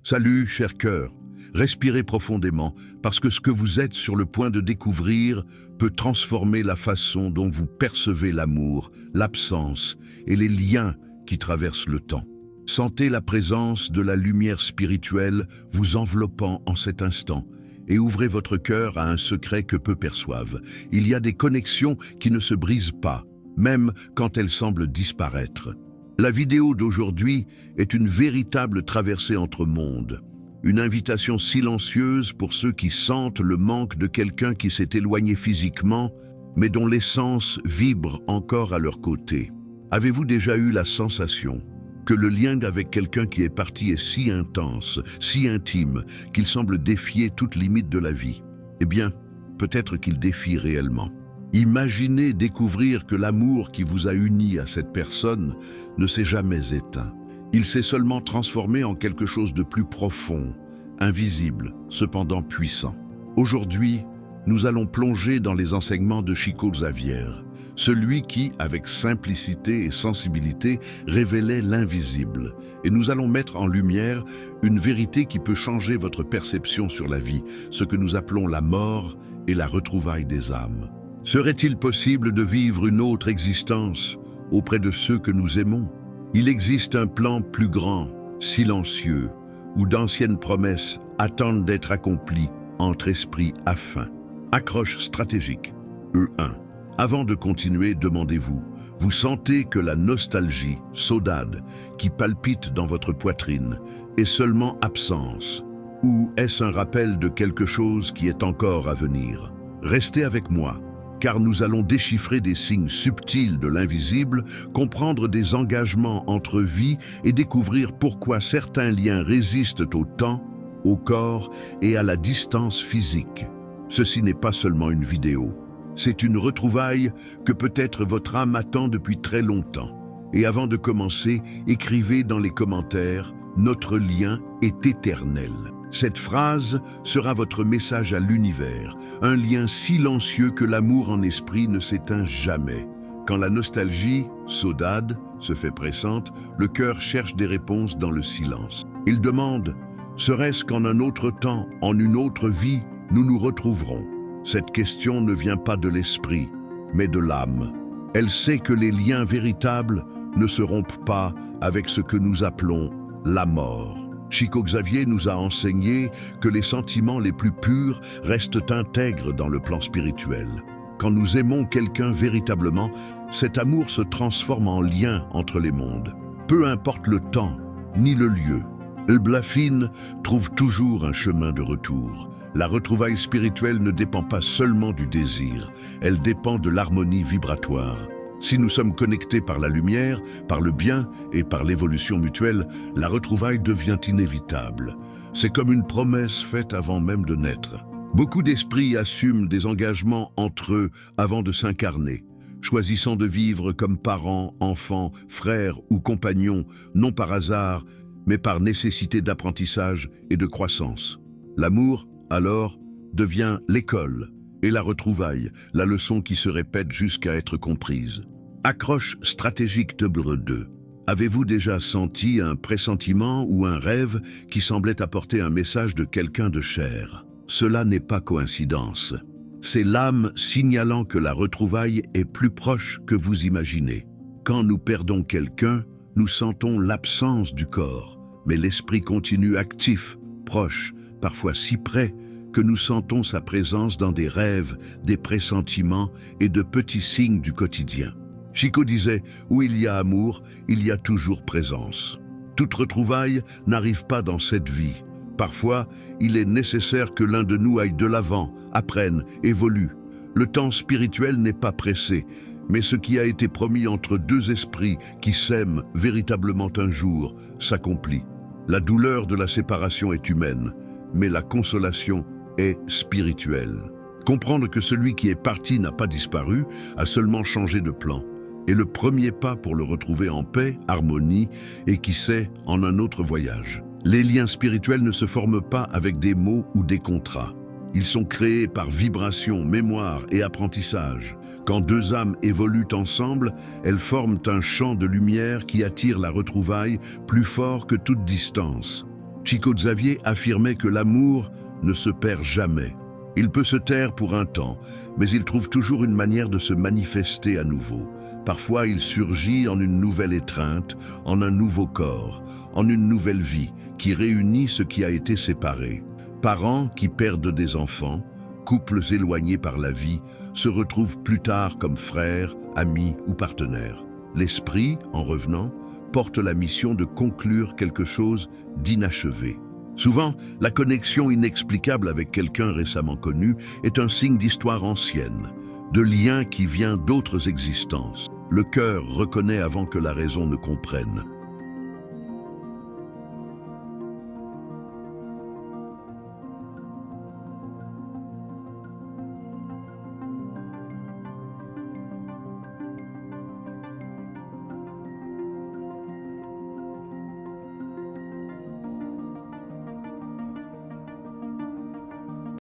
Salut, cher cœur. Respirez profondément, parce que ce que vous êtes sur le point de découvrir peut transformer la façon dont vous percevez l'amour, l'absence et les liens qui traversent le temps. Sentez la présence de la lumière spirituelle vous enveloppant en cet instant et ouvrez votre cœur à un secret que peu perçoivent. Il y a des connexions qui ne se brisent pas, même quand elles semblent disparaître. La vidéo d'aujourd'hui est une véritable traversée entre mondes. Une invitation silencieuse pour ceux qui sentent le manque de quelqu'un qui s'est éloigné physiquement, mais dont l'essence vibre encore à leur côté. Avez-vous déjà eu la sensation que le lien avec quelqu'un qui est parti est si intense, si intime, qu'il semble défier toute limite de la vie? Eh bien, peut-être qu'il défie réellement. Imaginez découvrir que l'amour qui vous a uni à cette personne ne s'est jamais éteint. Il s'est seulement transformé en quelque chose de plus profond, invisible, cependant puissant. Aujourd'hui, nous allons plonger dans les enseignements de Chico Xavier, celui qui, avec simplicité et sensibilité, révélait l'invisible. Et nous allons mettre en lumière une vérité qui peut changer votre perception sur la vie, ce que nous appelons la mort et la retrouvaille des âmes. Serait-il possible de vivre une autre existence auprès de ceux que nous aimons? Il existe un plan plus grand, silencieux, où d'anciennes promesses attendent d'être accomplies entre esprits affins. Accroche stratégique, E1. Avant de continuer, demandez-vous, vous sentez que la nostalgie, saudade, qui palpite dans votre poitrine, est seulement absence, ou est-ce un rappel de quelque chose qui est encore à venir? Restez avec moi, car nous allons déchiffrer des signes subtils de l'invisible, comprendre des engagements entre vies et découvrir pourquoi certains liens résistent au temps, au corps et à la distance physique. Ceci n'est pas seulement une vidéo, c'est une retrouvaille que peut-être votre âme attend depuis très longtemps. Et avant de commencer, écrivez dans les commentaires « Notre lien est éternel ». Cette phrase sera votre message à l'univers, un lien silencieux que l'amour en esprit ne s'éteint jamais. Quand la nostalgie, saudade, se fait pressante, le cœur cherche des réponses dans le silence. Il demande, serait-ce qu'en un autre temps, en une autre vie, nous nous retrouverons? Cette question ne vient pas de l'esprit, mais de l'âme. Elle sait que les liens véritables ne se rompent pas avec ce que nous appelons la mort. Chico Xavier nous a enseigné que les sentiments les plus purs restent intègres dans le plan spirituel. Quand nous aimons quelqu'un véritablement, cet amour se transforme en lien entre les mondes. Peu importe le temps, ni le lieu. Le Blafine trouve toujours un chemin de retour. La retrouvaille spirituelle ne dépend pas seulement du désir, elle dépend de l'harmonie vibratoire. Si nous sommes connectés par la lumière, par le bien et par l'évolution mutuelle, la retrouvaille devient inévitable. C'est comme une promesse faite avant même de naître. Beaucoup d'esprits assument des engagements entre eux avant de s'incarner, choisissant de vivre comme parents, enfants, frères ou compagnons, non par hasard, mais par nécessité d'apprentissage et de croissance. L'amour, alors, devient l'école, et la retrouvaille, la leçon qui se répète jusqu'à être comprise. Accroche stratégique numéro 2. Avez-vous déjà senti un pressentiment ou un rêve qui semblait apporter un message de quelqu'un de cher? Cela n'est pas coïncidence. C'est l'âme signalant que la retrouvaille est plus proche que vous imaginez. Quand nous perdons quelqu'un, nous sentons l'absence du corps, mais l'esprit continue actif, proche, parfois si près, que nous sentons sa présence dans des rêves, des pressentiments et de petits signes du quotidien. Chico disait, où il y a amour, il y a toujours présence. Toute retrouvaille n'arrive pas dans cette vie. Parfois, il est nécessaire que l'un de nous aille de l'avant, apprenne, évolue. Le temps spirituel n'est pas pressé, mais ce qui a été promis entre deux esprits qui s'aiment véritablement un jour s'accomplit. La douleur de la séparation est humaine, mais la consolation est spirituelle. Comprendre que celui qui est parti n'a pas disparu, a seulement changé de plan, est le premier pas pour le retrouver en paix, harmonie et qui sait, en un autre voyage. Les liens spirituels ne se forment pas avec des mots ou des contrats. Ils sont créés par vibration, mémoire et apprentissage. Quand deux âmes évoluent ensemble, elles forment un champ de lumière qui attire la retrouvaille plus fort que toute distance. Chico Xavier affirmait que l'amour ne se perd jamais. Il peut se taire pour un temps, mais il trouve toujours une manière de se manifester à nouveau. Parfois, il surgit en une nouvelle étreinte, en un nouveau corps, en une nouvelle vie qui réunit ce qui a été séparé. Parents qui perdent des enfants, couples éloignés par la vie, se retrouvent plus tard comme frères, amis ou partenaires. L'esprit, en revenant, porte la mission de conclure quelque chose d'inachevé. Souvent, la connexion inexplicable avec quelqu'un récemment connu est un signe d'histoire ancienne, de lien qui vient d'autres existences. Le cœur reconnaît avant que la raison ne comprenne.